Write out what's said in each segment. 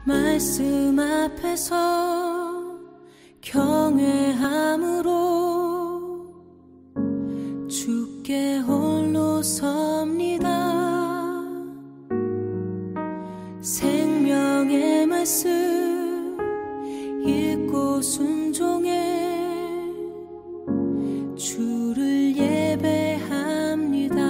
말씀 앞에서 경외함으로 주께 홀로 섭니다. 생명의 말씀 읽고 순종해 주를 예배합니다.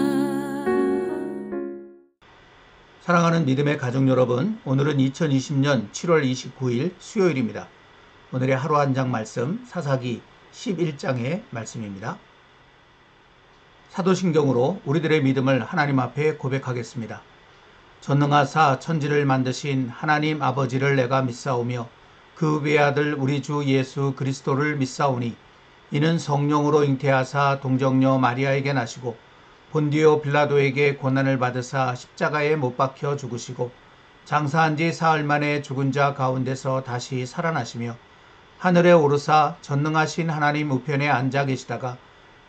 사랑하는 믿음의 가족 여러분, 오늘은 2020년 7월 29일 수요일입니다. 오늘의 하루 한 장 말씀 사사기 11장의 말씀입니다. 사도신경으로 우리들의 믿음을 하나님 앞에 고백하겠습니다. 전능하사 천지를 만드신 하나님 아버지를 내가 믿사오며 그 외아들 우리 주 예수 그리스도를 믿사오니 이는 성령으로 잉태하사 동정녀 마리아에게 나시고 본디오 빌라도에게 고난을 받으사 십자가에 못 박혀 죽으시고 장사한 지 사흘 만에 죽은 자 가운데서 다시 살아나시며 하늘에 오르사 전능하신 하나님 우편에 앉아 계시다가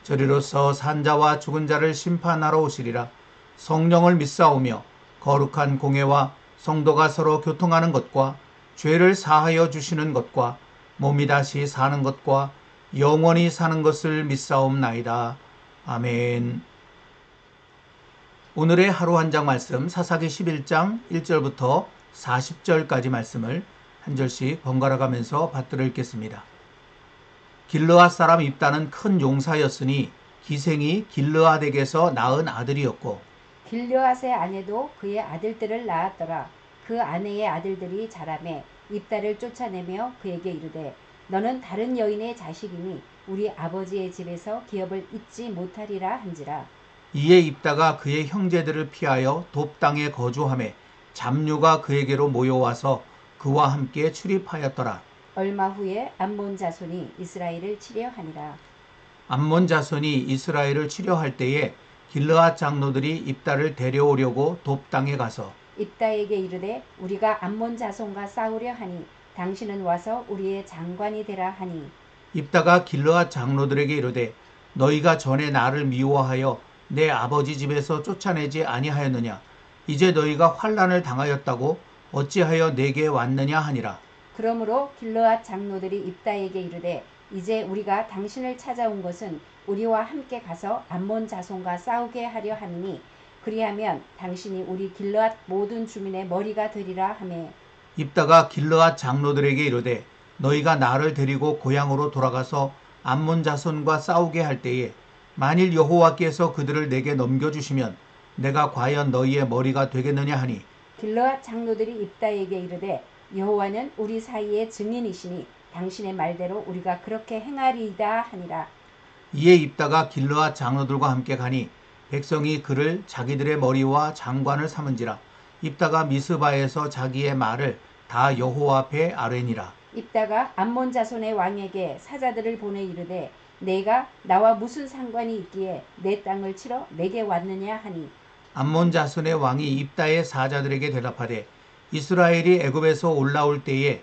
저리로서 산자와 죽은 자를 심판하러 오시리라. 성령을 믿사오며 거룩한 공회와 성도가 서로 교통하는 것과 죄를 사하여 주시는 것과 몸이 다시 사는 것과 영원히 사는 것을 믿사옵나이다. 아멘. 오늘의 하루 한 장 말씀 사사기 11장 1절부터 40절까지 말씀을 한 절씩 번갈아 가면서 받들어 읽겠습니다. 길르앗 사람 입다는 큰 용사였으니 기생이 길르앗에게서 낳은 아들이었고 길르앗의 아내도 그의 아들들을 낳았더라. 그 아내의 아들들이 자라매 입다를 쫓아내며 그에게 이르되 너는 다른 여인의 자식이니 우리 아버지의 집에서 기업을 잊지 못하리라 한지라. 이에 입다가 그의 형제들을 피하여 돕 땅에 거주하매 잡류가 그에게로 모여와서 그와 함께 출입하였더라. 얼마 후에 암몬 자손이 이스라엘을 치려하니라. 암몬 자손이 이스라엘을 치려할 때에 길르앗 장로들이 입다를 데려오려고 돕 땅에 가서 입다에게 이르되 우리가 암몬 자손과 싸우려 하니 당신은 와서 우리의 장관이 되라 하니 입다가 길르앗 장로들에게 이르되 너희가 전에 나를 미워하여 내 아버지 집에서 쫓아내지 아니하였느냐. 이제 너희가 환난을 당하였다고 어찌하여 내게 왔느냐 하니라. 그러므로 길르앗 장로들이 입다에게 이르되 이제 우리가 당신을 찾아온 것은 우리와 함께 가서 암몬 자손과 싸우게 하려 함이니 그리하면 당신이 우리 길르앗 모든 주민의 머리가 되리라 하매 입다가 길르앗 장로들에게 이르되 너희가 나를 데리고 고향으로 돌아가서 암몬 자손과 싸우게 할 때에 만일 여호와께서 그들을 내게 넘겨주시면 내가 과연 너희의 머리가 되겠느냐 하니 길르앗 장로들이 입다에게 이르되 여호와는 우리 사이의 증인이시니 당신의 말대로 우리가 그렇게 행하리이다 하니라. 이에 입다가 길르앗 장로들과 함께 가니 백성이 그를 자기들의 머리와 장관을 삼은지라. 입다가 미스바에서 자기의 말을 다 여호와 앞에 아뢰니라. 입다가 암몬 자손의 왕에게 사자들을 보내 이르되 내가 나와 무슨 상관이 있기에 내 땅을 치러 내게 왔느냐 하니 암몬 자손의 왕이 입다의 사자들에게 대답하되 이스라엘이 애굽에서 올라올 때에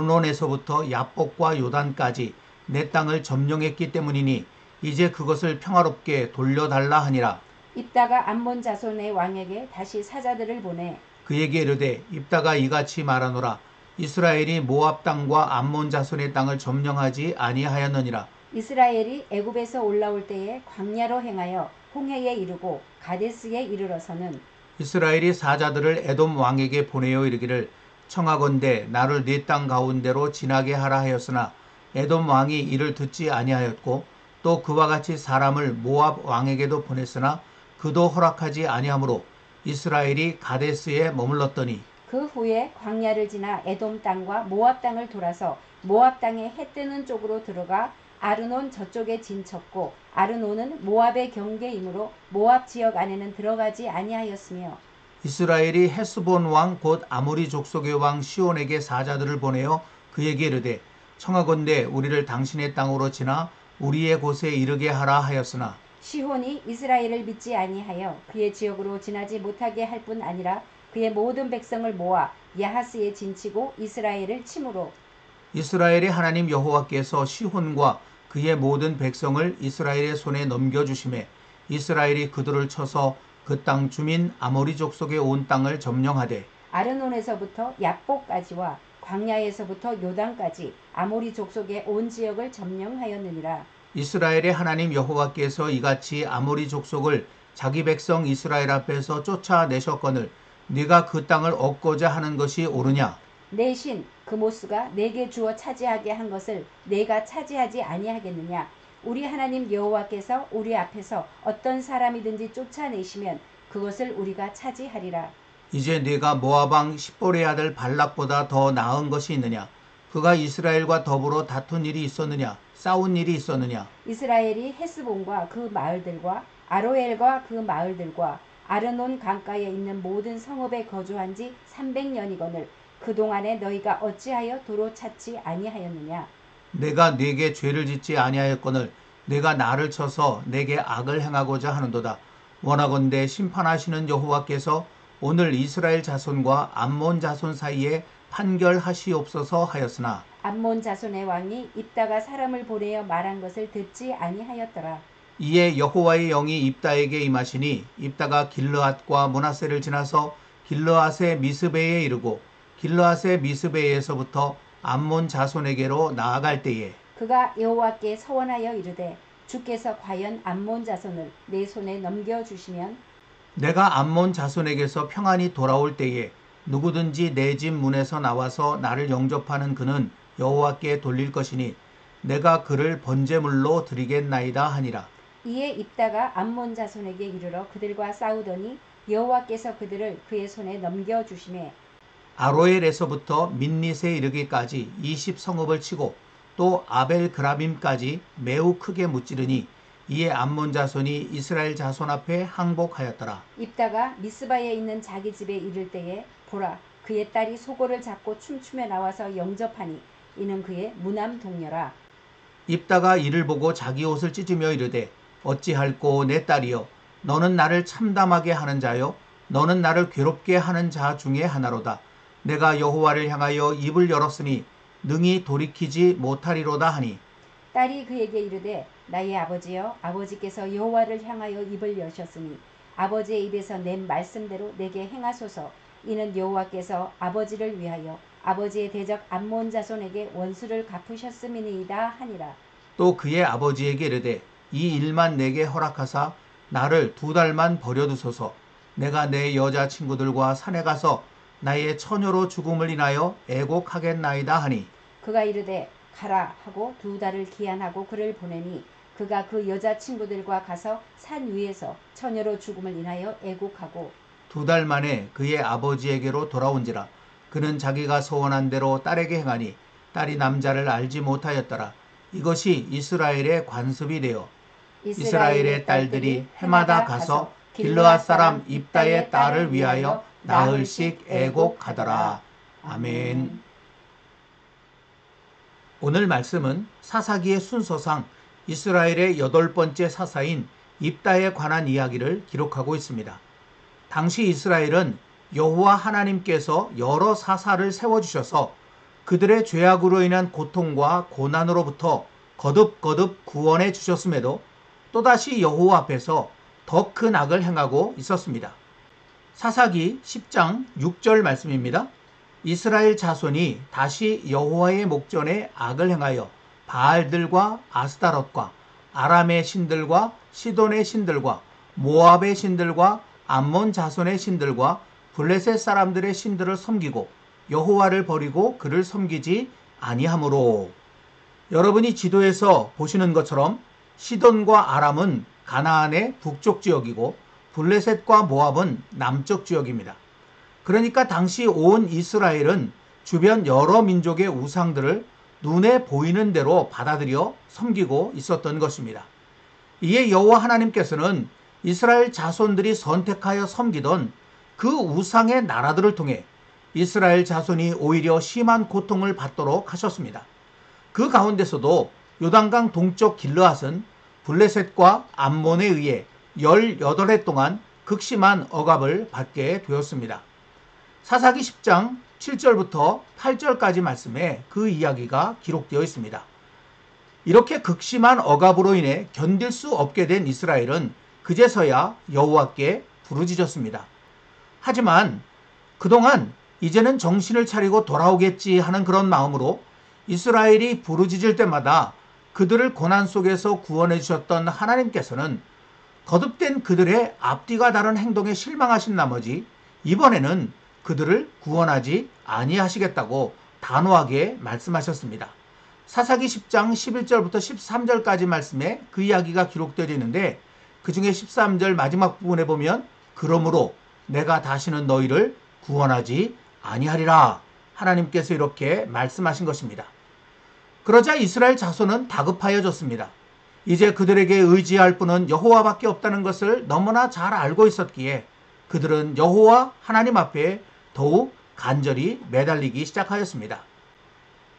아르논에서부터 야복과 요단까지 내 땅을 점령했기 때문이니 이제 그것을 평화롭게 돌려달라 하니라. 입다가 암몬 자손의 왕에게 다시 사자들을 보내 그에게 이르되 입다가 이같이 말하노라. 이스라엘이 모압 땅과 암몬 자손의 땅을 점령하지 아니하였느니라. 이스라엘이 애굽에서 올라올 때에 광야로 행하여 홍해에 이르고 가데스에 이르러서는 이스라엘이 사자들을 에돔 왕에게 보내어 이르기를 청하건대 나를 네 땅 가운데로 지나게 하라 하였으나 에돔 왕이 이를 듣지 아니하였고 또 그와 같이 사람을 모압 왕에게도 보냈으나 그도 허락하지 아니하므로 이스라엘이 가데스에 머물렀더니 그 후에 광야를 지나 에돔 땅과 모압 땅을 돌아서 모압 땅의 해 뜨는 쪽으로 들어가 아르논 저쪽에 진쳤고 아르논은 모압의 경계이므로 모압 지역 안에는 들어가지 아니하였으며 이스라엘이 헤스본 왕 곧 아모리 족속의 왕 시온에게 사자들을 보내어 그에게 이르되 청하건대 우리를 당신의 땅으로 지나 우리의 곳에 이르게 하라 하였으나 시혼이 이스라엘을 믿지 아니하여 그의 지역으로 지나지 못하게 할 뿐 아니라 그의 모든 백성을 모아 야하스에 진치고 이스라엘을 치므로 이스라엘의 하나님 여호와께서 시혼과 그의 모든 백성을 이스라엘의 손에 넘겨주심에 이스라엘이 그들을 쳐서 그 땅 주민 아모리 족속의 온 땅을 점령하되 아르논에서부터 야복까지와 광야에서부터 요단까지 아모리 족속의 온 지역을 점령하였느니라. 이스라엘의 하나님 여호와께서 이같이 아모리 족속을 자기 백성 이스라엘 앞에서 쫓아내셨거늘 네가 그 땅을 얻고자 하는 것이 옳으냐? 내 신 그모스가 내게 주어 차지하게 한 것을 내가 차지하지 아니하겠느냐? 우리 하나님 여호와께서 우리 앞에서 어떤 사람이든지 쫓아내시면 그것을 우리가 차지하리라. 이제 네가 모압 왕 십볼의 아들 발락보다 더 나은 것이 있느냐? 그가 이스라엘과 더불어 다툰 일이 있었느냐? 싸운 일이 있었느냐? 이스라엘이 헤스본과 그 마을들과 아로엘과 그 마을들과 아르논 강가에 있는 모든 성읍에 거주한 지 300년이거늘 그동안에 너희가 어찌하여 도로 찾지 아니하였느냐? 내가 네게 죄를 짓지 아니하였거늘 내가 나를 쳐서 내게 악을 행하고자 하는도다. 원하건대 심판하시는 여호와께서 오늘 이스라엘 자손과 암몬 자손 사이에 판결하시옵소서 하였으나 암몬 자손의 왕이 입다가 사람을 보내어 말한 것을 듣지 아니하였더라. 이에 여호와의 영이 입다에게 임하시니 입다가 길르앗과 므낫세를 지나서 길르앗의 미스베에 이르고 길르앗의 미스베에서부터 암몬 자손에게로 나아갈 때에 그가 여호와께 서원하여 이르되 주께서 과연 암몬 자손을 내 손에 넘겨주시면 내가 암몬 자손에게서 평안히 돌아올 때에 누구든지 내 집 문에서 나와서 나를 영접하는 그는 여호와께 돌릴 것이니 내가 그를 번제물로 드리겠나이다 하니라. 이에 입다가 암몬 자손에게 이르러 그들과 싸우더니 여호와께서 그들을 그의 손에 넘겨주시매 아로엘에서부터 민닛에 이르기까지 20성읍을 치고 또 아벨 그라빔까지 매우 크게 무찌르니 이에 암몬 자손이 이스라엘 자손 앞에 항복하였더라. 입다가 미스바에 있는 자기 집에 이를 때에 보라 그의 딸이 소고를 잡고 춤추며 나와서 영접하니 이는 그의 무남 동료라. 입다가 이를 보고 자기 옷을 찢으며 이르되 어찌할꼬 내 딸이여 너는 나를 참담하게 하는 자요 너는 나를 괴롭게 하는 자 중에 하나로다. 내가 여호와를 향하여 입을 열었으니 능히 돌이키지 못하리로다 하니 딸이 그에게 이르되 나의 아버지여 아버지께서 여호와를 향하여 입을 여셨으니 아버지의 입에서 낸 말씀대로 내게 행하소서. 이는 여호와께서 아버지를 위하여 아버지의 대적 암몬 자손에게 원수를 갚으셨음이니이다 하니라. 또 그의 아버지에게 이르되 이 일만 내게 허락하사 나를 2달만 버려두소서. 내가 내 여자친구들과 산에 가서 나의 처녀로 죽음을 인하여 애곡하겠나이다 하니 그가 이르되 가라 하고 2달을 기한하고 그를 보내니 그가 그 여자친구들과 가서 산 위에서 처녀로 죽음을 인하여 애곡하고 2달 만에 그의 아버지에게로 돌아온지라. 그는 자기가 소원한 대로 딸에게 행하니 딸이 남자를 알지 못하였더라. 이것이 이스라엘의 관습이 되어 이스라엘의 딸들이 해마다 가서 길르앗 사람 입다의 딸을 위하여 나흘씩 애곡하더라. 아멘. 오늘 말씀은 사사기의 순서상 이스라엘의 8번째 사사인 입다에 관한 이야기를 기록하고 있습니다. 당시 이스라엘은 여호와 하나님께서 여러 사사를 세워주셔서 그들의 죄악으로 인한 고통과 고난으로부터 거듭거듭 구원해 주셨음에도 또다시 여호와 앞에서 더 큰 악을 행하고 있었습니다. 사사기 10장 6절 말씀입니다. 이스라엘 자손이 다시 여호와의 목전에 악을 행하여 바알들과 아스타롯과 아람의 신들과 시돈의 신들과 모압의 신들과 암몬 자손의 신들과 블레셋 사람들의 신들을 섬기고 여호와를 버리고 그를 섬기지 아니하므로. 여러분이 지도에서 보시는 것처럼 시돈과 아람은 가나안의 북쪽 지역이고 블레셋과 모압은 남쪽 지역입니다. 그러니까 당시 온 이스라엘은 주변 여러 민족의 우상들을 눈에 보이는 대로 받아들여 섬기고 있었던 것입니다. 이에 여호와 하나님께서는 이스라엘 자손들이 선택하여 섬기던 그 우상의 나라들을 통해 이스라엘 자손이 오히려 심한 고통을 받도록 하셨습니다. 그 가운데서도 요단강 동쪽 길르앗은 블레셋과 암몬에 의해 18해 동안 극심한 억압을 받게 되었습니다. 사사기 10장 7절부터 8절까지 말씀에 그 이야기가 기록되어 있습니다. 이렇게 극심한 억압으로 인해 견딜 수 없게 된 이스라엘은 그제서야 여호와께 부르짖었습니다. 하지만 그동안 이제는 정신을 차리고 돌아오겠지 하는 그런 마음으로 이스라엘이 부르짖을 때마다 그들을 고난 속에서 구원해 주셨던 하나님께서는 거듭된 그들의 앞뒤가 다른 행동에 실망하신 나머지 이번에는 그들을 구원하지 아니하시겠다고 단호하게 말씀하셨습니다. 사사기 10장 11절부터 13절까지 말씀에 그 이야기가 기록되어 있는데 그 중에 13절 마지막 부분에 보면 그러므로 내가 다시는 너희를 구원하지 아니하리라 하나님께서 이렇게 말씀하신 것입니다. 그러자 이스라엘 자손은 다급하여졌습니다. 이제 그들에게 의지할 분은 여호와밖에 없다는 것을 너무나 잘 알고 있었기에 그들은 여호와 하나님 앞에 더욱 간절히 매달리기 시작하였습니다.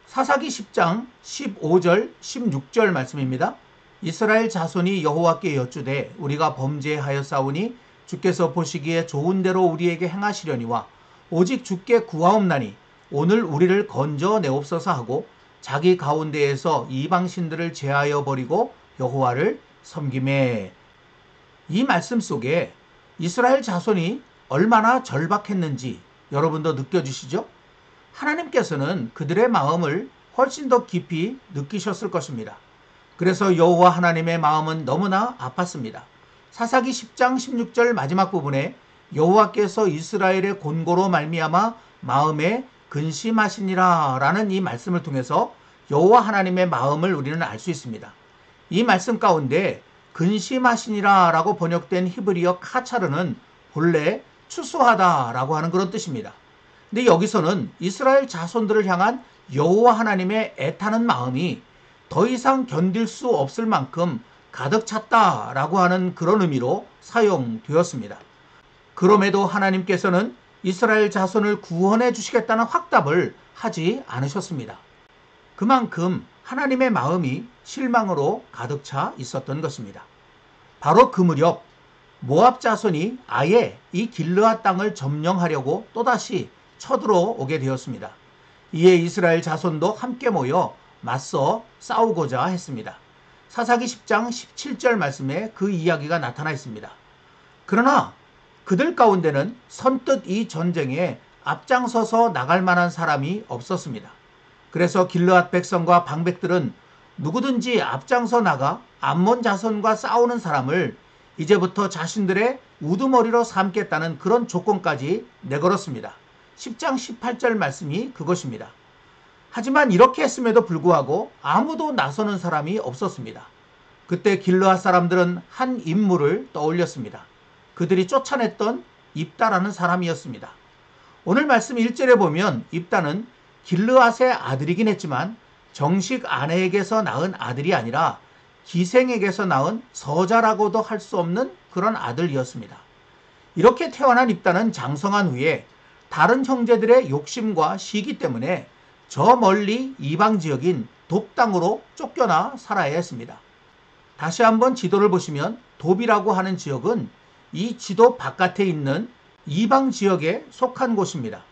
사사기 10장 15절 16절 말씀입니다. 이스라엘 자손이 여호와께 여쭈되 우리가 범죄하였사오니 주께서 보시기에 좋은 대로 우리에게 행하시려니와 오직 주께 구하옵나니 오늘 우리를 건져내옵소서 하고 자기 가운데에서 이방신들을 제하여 버리고 여호와를 섬기매. 이 말씀 속에 이스라엘 자손이 얼마나 절박했는지 여러분도 느껴지시죠? 하나님께서는 그들의 마음을 훨씬 더 깊이 느끼셨을 것입니다. 그래서 여호와 하나님의 마음은 너무나 아팠습니다. 사사기 10장 16절 마지막 부분에 여호와께서 이스라엘의 곤고로 말미암아 마음에 근심하시니라 라는 이 말씀을 통해서 여호와 하나님의 마음을 우리는 알 수 있습니다. 이 말씀 가운데 근심하시니라 라고 번역된 히브리어 카차르는 본래 추수하다 라고 하는 그런 뜻입니다. 근데 여기서는 이스라엘 자손들을 향한 여호와 하나님의 애타는 마음이 더 이상 견딜 수 없을 만큼 가득 찼다 라고 하는 그런 의미로 사용되었습니다. 그럼에도 하나님께서는 이스라엘 자손을 구원해 주시겠다는 확답을 하지 않으셨습니다. 그만큼 하나님의 마음이 실망으로 가득 차 있었던 것입니다. 바로 그 무렵 모압 자손이 아예 이 길르앗 땅을 점령하려고 또다시 쳐들어오게 되었습니다. 이에 이스라엘 자손도 함께 모여 맞서 싸우고자 했습니다. 사사기 10장 17절 말씀에 그 이야기가 나타나 있습니다. 그러나 그들 가운데는 선뜻 이 전쟁에 앞장서서 나갈 만한 사람이 없었습니다. 그래서 길르앗 백성과 방백들은 누구든지 앞장서 나가 암몬 자손과 싸우는 사람을 이제부터 자신들의 우두머리로 삼겠다는 그런 조건까지 내걸었습니다. 10장 18절 말씀이 그것입니다. 하지만 이렇게 했음에도 불구하고 아무도 나서는 사람이 없었습니다. 그때 길르앗 사람들은 한 인물을 떠올렸습니다. 그들이 쫓아냈던 입다라는 사람이었습니다. 오늘 말씀 1절에 보면 입다는 길르앗의 아들이긴 했지만 정식 아내에게서 낳은 아들이 아니라 기생에게서 낳은 서자라고도 할 수 없는 그런 아들이었습니다. 이렇게 태어난 입다는 장성한 후에 다른 형제들의 욕심과 시기 때문에 저 멀리 이방 지역인 돕 땅으로 쫓겨나 살아야 했습니다. 다시 한번 지도를 보시면 돕이라고 하는 지역은 이 지도 바깥에 있는 이방 지역에 속한 곳입니다.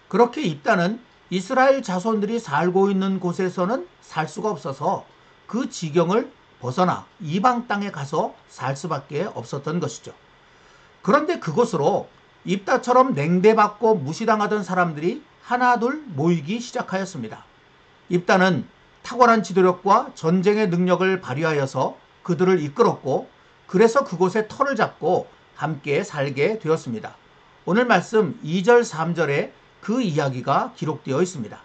그렇게 입다는 이스라엘 자손들이 살고 있는 곳에서는 살 수가 없어서 그 지경을 벗어나 이방 땅에 가서 살 수밖에 없었던 것이죠. 그런데 그곳으로 입다처럼 냉대받고 무시당하던 사람들이 하나둘 모이기 시작하였습니다. 입다는 탁월한 지도력과 전쟁의 능력을 발휘하여서 그들을 이끌었고 그래서 그곳에 터를 잡고 함께 살게 되었습니다. 오늘 말씀 2절 3절에 그 이야기가 기록되어 있습니다.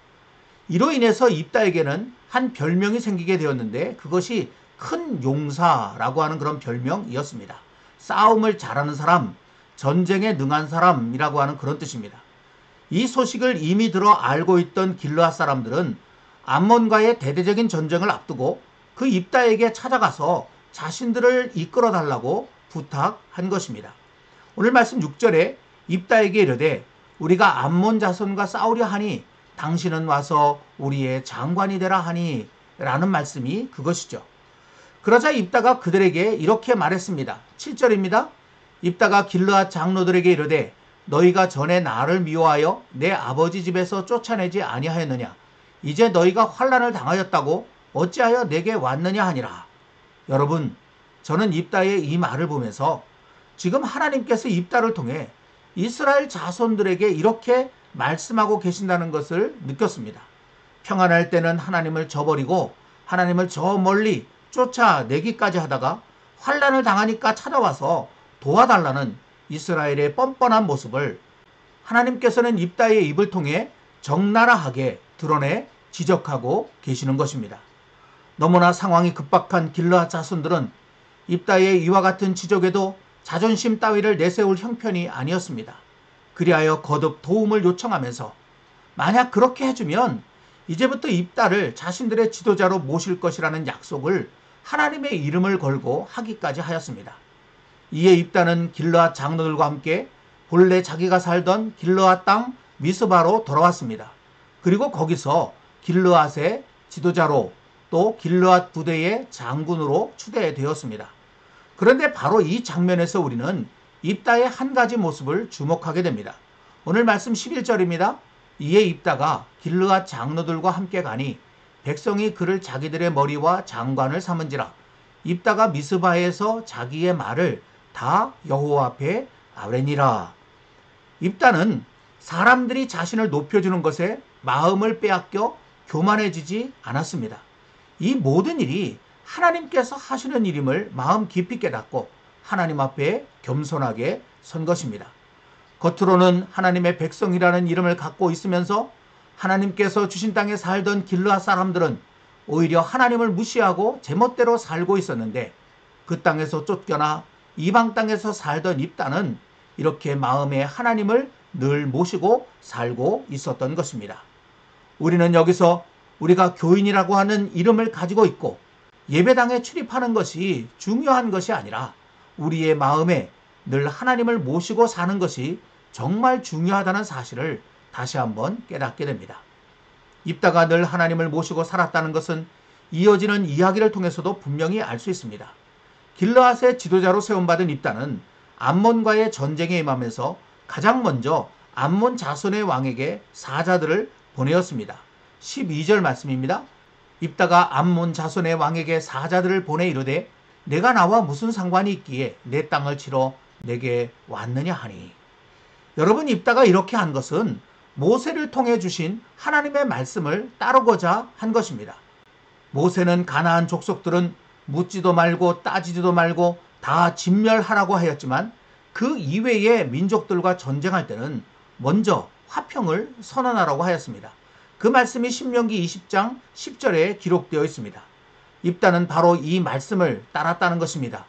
이로 인해서 입다에게는 한 별명이 생기게 되었는데 그것이 큰 용사라고 하는 그런 별명이었습니다. 싸움을 잘하는 사람, 전쟁에 능한 사람이라고 하는 그런 뜻입니다. 이 소식을 이미 들어 알고 있던 길르앗 사람들은 암몬과의 대대적인 전쟁을 앞두고 그 입다에게 찾아가서 자신들을 이끌어 달라고 부탁한 것입니다. 오늘 말씀 6절에 입다에게 이르되 우리가 암몬 자손과 싸우려 하니 당신은 와서 우리의 장관이 되라 하니 라는 말씀이 그것이죠. 그러자 입다가 그들에게 이렇게 말했습니다. 7절입니다. 입다가 길르앗 장로들에게 이르되 너희가 전에 나를 미워하여 내 아버지 집에서 쫓아내지 아니하였느냐. 이제 너희가 환난을 당하였다고 어찌하여 내게 왔느냐 하니라. 여러분, 저는 입다의 이 말을 보면서 지금 하나님께서 입다를 통해 이스라엘 자손들에게 이렇게 말씀하고 계신다는 것을 느꼈습니다. 평안할 때는 하나님을 저버리고 하나님을 저 멀리 쫓아내기까지 하다가 환난을 당하니까 찾아와서 도와달라는 이스라엘의 뻔뻔한 모습을 하나님께서는 입다의 입을 통해 적나라하게 드러내 지적하고 계시는 것입니다. 너무나 상황이 급박한 길르앗 자손들은 입다의 이와 같은 지적에도 자존심 따위를 내세울 형편이 아니었습니다. 그리하여 거듭 도움을 요청하면서 만약 그렇게 해주면 이제부터 입다를 자신들의 지도자로 모실 것이라는 약속을 하나님의 이름을 걸고 하기까지 하였습니다. 이에 입다는 길르앗 장로들과 함께 본래 자기가 살던 길르앗 땅 미스바로 돌아왔습니다. 그리고 거기서 길르앗의 지도자로 또 길르앗 부대의 장군으로 추대되었습니다. 그런데 바로 이 장면에서 우리는 입다의 한 가지 모습을 주목하게 됩니다. 오늘 말씀 11절입니다. 이에 입다가 길르앗 장로들과 함께 가니 백성이 그를 자기들의 머리와 장관을 삼은지라. 입다가 미스바에서 자기의 말을 다 여호와 앞에 아뢰니라. 입다는 사람들이 자신을 높여주는 것에 마음을 빼앗겨 교만해지지 않았습니다. 이 모든 일이 하나님께서 하시는 일임을 마음 깊이 깨닫고 하나님 앞에 겸손하게 선 것입니다. 겉으로는 하나님의 백성이라는 이름을 갖고 있으면서 하나님께서 주신 땅에 살던 길르앗 사람들은 오히려 하나님을 무시하고 제멋대로 살고 있었는데 그 땅에서 쫓겨나 이방 땅에서 살던 입다는 이렇게 마음에 하나님을 늘 모시고 살고 있었던 것입니다. 우리는 여기서 우리가 교인이라고 하는 이름을 가지고 있고 예배당에 출입하는 것이 중요한 것이 아니라 우리의 마음에 늘 하나님을 모시고 사는 것이 정말 중요하다는 사실을 다시 한번 깨닫게 됩니다. 입다가 늘 하나님을 모시고 살았다는 것은 이어지는 이야기를 통해서도 분명히 알 수 있습니다. 길르앗의 지도자로 세움받은 입다는 암몬과의 전쟁에 임하면서 가장 먼저 암몬 자손의 왕에게 사자들을 보내었습니다. 12절 말씀입니다. 입다가 암몬 자손의 왕에게 사자들을 보내 이르되 내가 나와 무슨 상관이 있기에 내 땅을 치러 내게 왔느냐 하니. 여러분, 입다가 이렇게 한 것은 모세를 통해 주신 하나님의 말씀을 따르고자 한 것입니다. 모세는 가나안 족속들은 묻지도 말고 따지지도 말고 다 진멸하라고 하였지만 그 이외의 민족들과 전쟁할 때는 먼저 화평을 선언하라고 하였습니다. 그 말씀이 신명기 20장 10절에 기록되어 있습니다. 입다는 바로 이 말씀을 따랐다는 것입니다.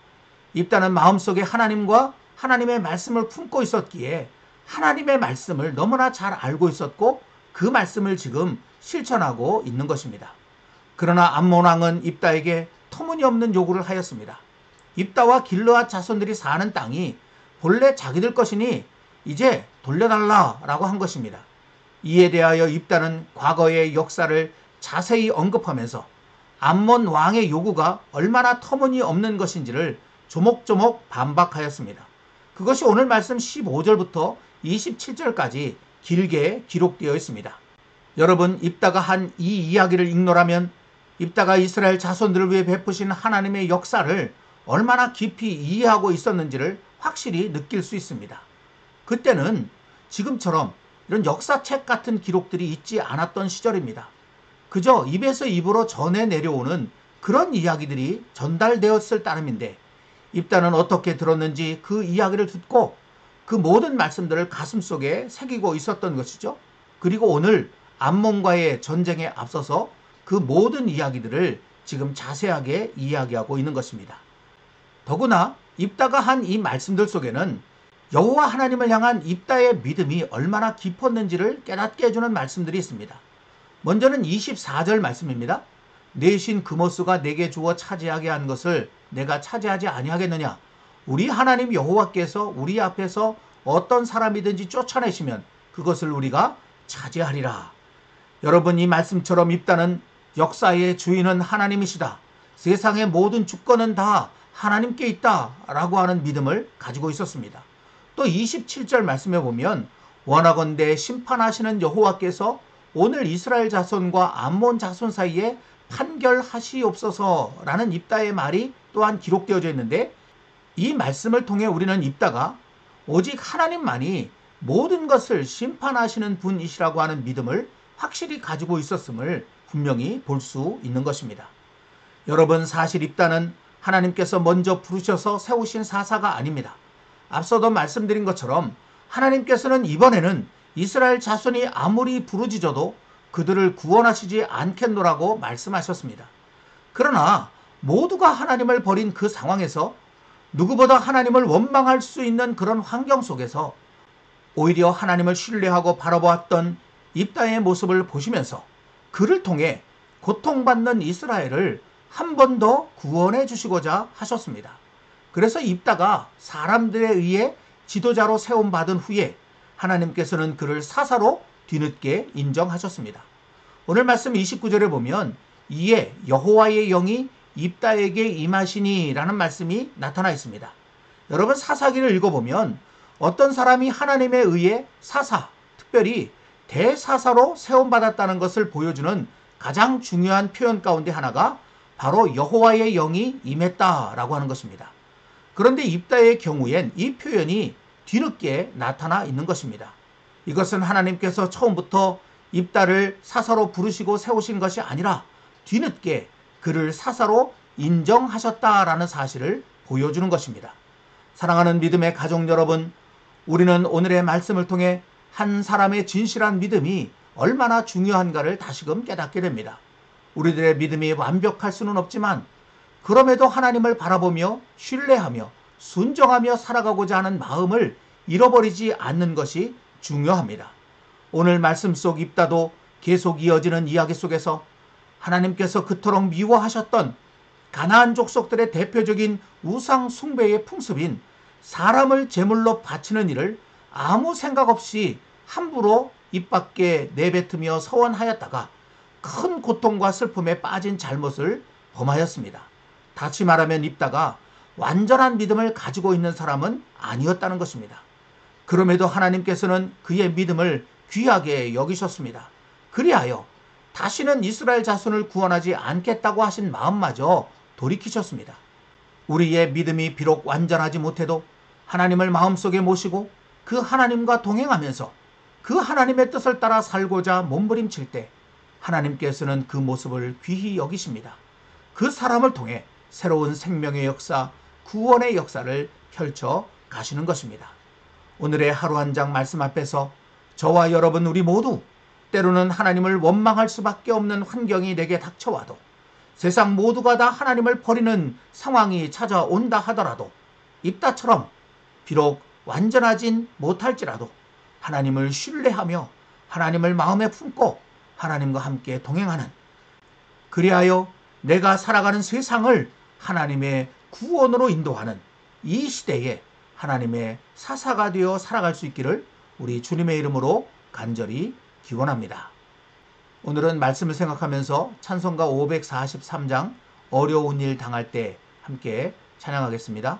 입다는 마음속에 하나님과 하나님의 말씀을 품고 있었기에 하나님의 말씀을 너무나 잘 알고 있었고 그 말씀을 지금 실천하고 있는 것입니다. 그러나 암몬 왕은 입다에게 터무니없는 요구를 하였습니다. 입다와 길르앗 자손들이 사는 땅이 본래 자기들 것이니 이제 돌려달라라고 한 것입니다. 이에 대하여 입다는 과거의 역사를 자세히 언급하면서 암몬 왕의 요구가 얼마나 터무니없는 것인지를 조목조목 반박하였습니다. 그것이 오늘 말씀 15절부터 27절까지 길게 기록되어 있습니다. 여러분, 입다가 한 이 이야기를 읽노라면 입다가 이스라엘 자손들을 위해 베푸신 하나님의 역사를 얼마나 깊이 이해하고 있었는지를 확실히 느낄 수 있습니다. 그때는 지금처럼 이런 역사책 같은 기록들이 있지 않았던 시절입니다. 그저 입에서 입으로 전해 내려오는 그런 이야기들이 전달되었을 따름인데 입다는 어떻게 들었는지 그 이야기를 듣고 그 모든 말씀들을 가슴속에 새기고 있었던 것이죠. 그리고 오늘 암몬과의 전쟁에 앞서서 그 모든 이야기들을 지금 자세하게 이야기하고 있는 것입니다. 더구나 입다가 한 이 말씀들 속에는 여호와 하나님을 향한 입다의 믿음이 얼마나 깊었는지를 깨닫게 해주는 말씀들이 있습니다. 먼저는 24절 말씀입니다. 내 신 그모스가 내게 주어 차지하게 한 것을 내가 차지하지 아니하겠느냐. 우리 하나님 여호와께서 우리 앞에서 어떤 사람이든지 쫓아내시면 그것을 우리가 차지하리라. 여러분, 이 말씀처럼 입다는 역사의 주인은 하나님이시다. 세상의 모든 주권은 다 하나님께 있다 라고 하는 믿음을 가지고 있었습니다. 또 27절 말씀에 보면 원하건대 심판하시는 여호와께서 오늘 이스라엘 자손과 암몬 자손 사이에 판결하시옵소서라는 입다의 말이 또한 기록되어져 있는데 이 말씀을 통해 우리는 입다가 오직 하나님만이 모든 것을 심판하시는 분이시라고 하는 믿음을 확실히 가지고 있었음을 분명히 볼 수 있는 것입니다. 여러분, 사실 입다는 하나님께서 먼저 부르셔서 세우신 사사가 아닙니다. 앞서도 말씀드린 것처럼 하나님께서는 이번에는 이스라엘 자손이 아무리 부르짖어도 그들을 구원하시지 않겠노라고 말씀하셨습니다. 그러나 모두가 하나님을 버린 그 상황에서 누구보다 하나님을 원망할 수 있는 그런 환경 속에서 오히려 하나님을 신뢰하고 바라보았던 입다의 모습을 보시면서 그를 통해 고통받는 이스라엘을 한 번 더 구원해 주시고자 하셨습니다. 그래서 입다가 사람들에 의해 지도자로 세움받은 후에 하나님께서는 그를 사사로 뒤늦게 인정하셨습니다. 오늘 말씀 29절에 보면 이에 여호와의 영이 입다에게 임하시니 라는 말씀이 나타나 있습니다. 여러분, 사사기를 읽어보면 어떤 사람이 하나님에 의해 사사, 특별히 대사사로 세움받았다는 것을 보여주는 가장 중요한 표현 가운데 하나가 바로 여호와의 영이 임했다라고 하는 것입니다. 그런데 입다의 경우엔 이 표현이 뒤늦게 나타나 있는 것입니다. 이것은 하나님께서 처음부터 입다를 사사로 부르시고 세우신 것이 아니라 뒤늦게 그를 사사로 인정하셨다라는 사실을 보여주는 것입니다. 사랑하는 믿음의 가족 여러분, 우리는 오늘의 말씀을 통해 한 사람의 진실한 믿음이 얼마나 중요한가를 다시금 깨닫게 됩니다. 우리들의 믿음이 완벽할 수는 없지만 그럼에도 하나님을 바라보며 신뢰하며 순종하며 살아가고자 하는 마음을 잃어버리지 않는 것이 중요합니다. 오늘 말씀 속 입다도 계속 이어지는 이야기 속에서 하나님께서 그토록 미워하셨던 가나안 족속들의 대표적인 우상 숭배의 풍습인 사람을 제물로 바치는 일을 아무 생각 없이 함부로 입 밖에 내뱉으며 서원하였다가 큰 고통과 슬픔에 빠진 잘못을 범하였습니다. 다시 말하면 입다가 완전한 믿음을 가지고 있는 사람은 아니었다는 것입니다. 그럼에도 하나님께서는 그의 믿음을 귀하게 여기셨습니다. 그리하여 다시는 이스라엘 자손을 구원하지 않겠다고 하신 마음마저 돌이키셨습니다. 우리의 믿음이 비록 완전하지 못해도 하나님을 마음속에 모시고 그 하나님과 동행하면서 그 하나님의 뜻을 따라 살고자 몸부림칠 때 하나님께서는 그 모습을 귀히 여기십니다. 그 사람을 통해 새로운 생명의 역사, 구원의 역사를 펼쳐 가시는 것입니다. 오늘의 하루 한 장 말씀 앞에서 저와 여러분 우리 모두 때로는 하나님을 원망할 수밖에 없는 환경이 내게 닥쳐와도 세상 모두가 다 하나님을 버리는 상황이 찾아온다 하더라도 입다처럼 비록 완전하진 못할지라도 하나님을 신뢰하며 하나님을 마음에 품고 하나님과 함께 동행하는, 그리하여 내가 살아가는 세상을 하나님의 구원으로 인도하는 이 시대에 하나님의 사사가 되어 살아갈 수 있기를 우리 주님의 이름으로 간절히 기원합니다. 오늘은 말씀을 생각하면서 찬송가 543장 어려운 일 당할 때 함께 찬양하겠습니다.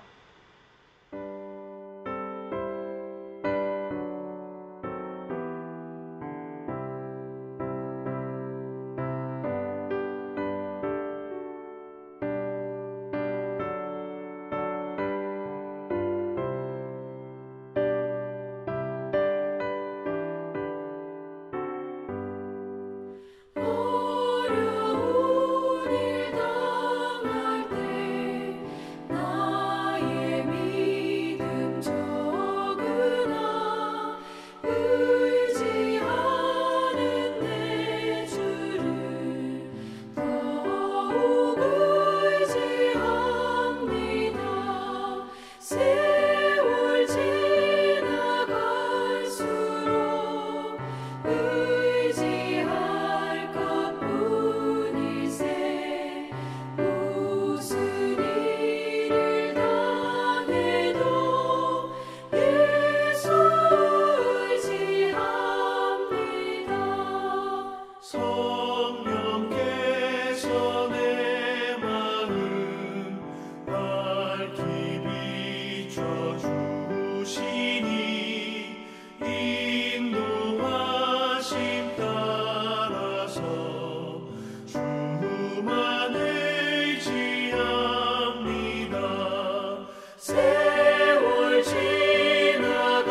세월 지나갈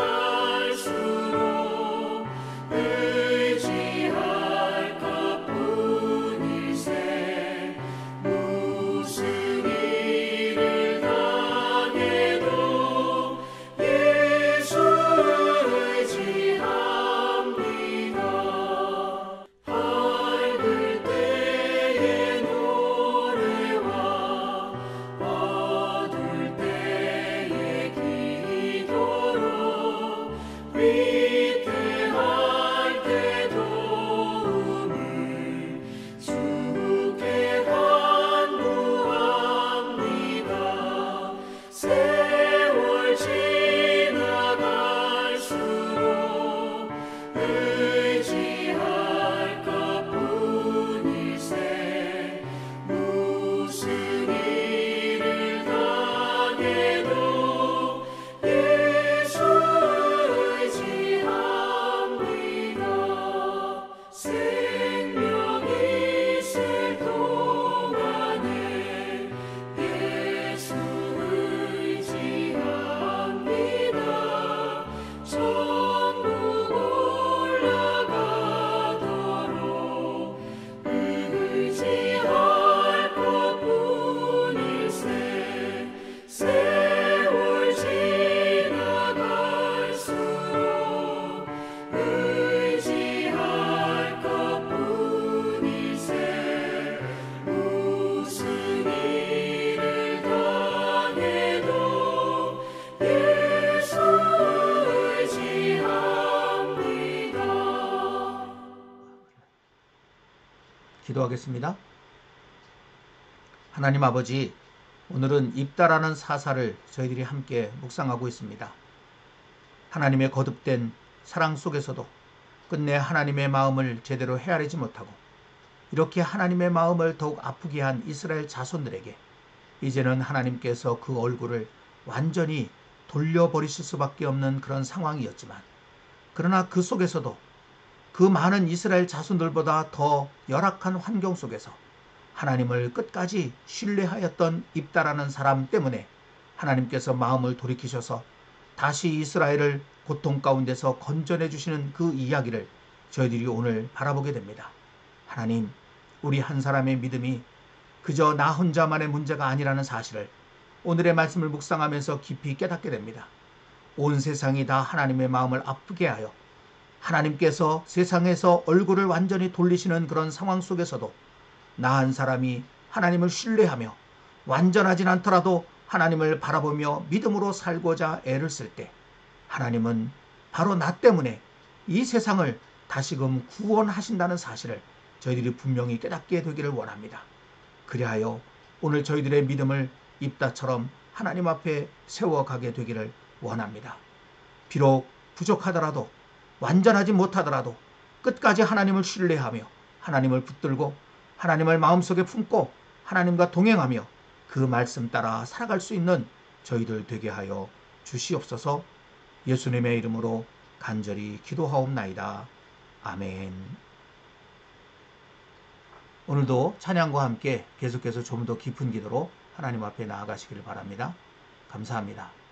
수 생명이 있을 동안에 예수 의지합니다. 천국 올라가도록 의지할 것뿐일세. 세월 지나갈수록 의지할 것뿐일세. 무슨 일을 당해도 예수 의지합니다. 기도하겠습니다. 하나님 아버지, 오늘은 입다라는 사사를 저희들이 함께 묵상하고 있습니다. 하나님의 거듭된 사랑 속에서도 끝내 하나님의 마음을 제대로 헤아리지 못하고 이렇게 하나님의 마음을 더욱 아프게 한 이스라엘 자손들에게 이제는 하나님께서 그 얼굴을 완전히 돌려버리실 수밖에 없는 그런 상황이었지만, 그러나 그 속에서도 그 많은 이스라엘 자손들보다 더 열악한 환경 속에서 하나님을 끝까지 신뢰하였던 입다라는 사람 때문에 하나님께서 마음을 돌이키셔서 다시 이스라엘을 고통 가운데서 건져내 주시는 그 이야기를 저희들이 오늘 바라보게 됩니다. 하나님, 우리 한 사람의 믿음이 그저 나 혼자만의 문제가 아니라는 사실을 오늘의 말씀을 묵상하면서 깊이 깨닫게 됩니다. 온 세상이 다 하나님의 마음을 아프게 하여 하나님께서 세상에서 얼굴을 완전히 돌리시는 그런 상황 속에서도 나 한 사람이 하나님을 신뢰하며 완전하진 않더라도 하나님을 바라보며 믿음으로 살고자 애를 쓸 때 하나님은 바로 나 때문에 이 세상을 다시금 구원하신다는 사실을 저희들이 분명히 깨닫게 되기를 원합니다. 그리하여 오늘 저희들의 믿음을 입다처럼 하나님 앞에 세워가게 되기를 원합니다. 비록 부족하더라도, 완전하지 못하더라도 끝까지 하나님을 신뢰하며 하나님을 붙들고 하나님을 마음속에 품고 하나님과 동행하며 그 말씀 따라 살아갈 수 있는 저희들 되게 하여 주시옵소서. 예수님의 이름으로 간절히 기도하옵나이다. 아멘. 오늘도 찬양과 함께 계속해서 좀 더 깊은 기도로 하나님 앞에 나아가시기를 바랍니다. 감사합니다.